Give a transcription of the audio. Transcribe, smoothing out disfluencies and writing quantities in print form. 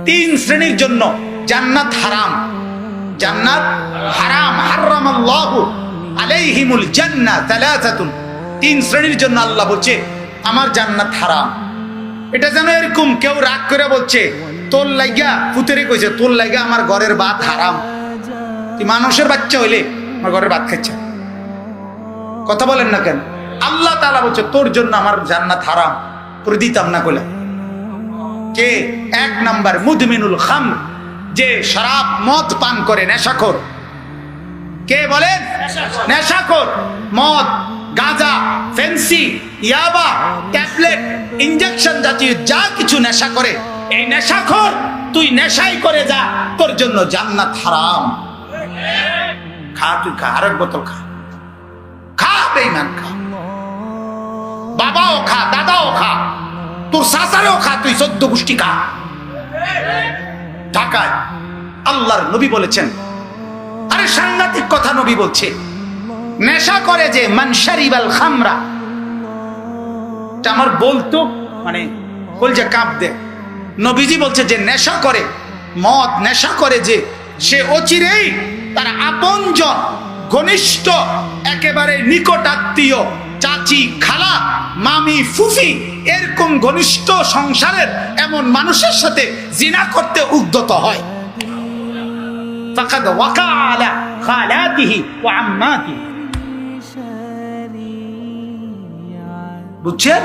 তিন শ্রেণীর জন্য জান্নাত হারাম। জান্নাত হারাম। হারামাল্লাহু আলাইহিমুল জান্নাহ সালাসাতুন। তিন শ্রেণীর জন্য আল্লাহ বলছে আমার জান্নাত হারাম। এটা যেন এরকম কেউ রাগ করে বলছে তোর লাগা পুতেরে কইছে তোর লাগা আমার ঘরের ভাত হারাম। তুই মানুষের বাচ্চা হইলে আমার ঘরের ভাত খাচ্ছে, কথা বলেন না কেন? আল্লাহ তাআলা বলছে তোর জন্য আমার জান্নাত হারাম, তোর দিতাম না কইলা। কে? এক নাম্বার মুদমিনুল খামর, যে শরাব মদ পান করে, নেশাখোর। কে বলেন? নেশাখোর। মদ, গাঁজা, ফেন্সি, ইয়াবা, ট্যাবলেট, ইনজেকশন জাতীয় যা কিছু নেশা করে, এই নেশাখোর তুই নেশাই করে যা, তোর জন্য জান্নাত হারাম। খা, তুই খা, আরেক বোতল খা, খা বেঈমান খা, বাবাও খা, দাদাও খা, তোর সাসারেও খা, তুই 14 গোষ্ঠী খা। ঢাকায় আল্লাহর নবী বলেছেন, আরে সাংঘাতিক কথা নবী বলছে, নেশা করে যে মান শারিবাল খামরা। এটা আমার বলতো মানে কলজা কাঁপ দে। নবীজি বলছে যে নেশা করে মদ, নেশা করে যে সে অচিরেই তার আপনজন, ঘনিষ্ঠ, একেবারে নিকট আত্মীয়, চাচি, খালা, মামি, ফুফি, এরকম ঘনিষ্ঠ সংসারের এমন মানুষের সাথে জিনা করতে উদ্যত হয়। ফাকাদ ওয়াকা আলা খালাতিহি ওয়া আম্মাতিহি। বুঝছেন?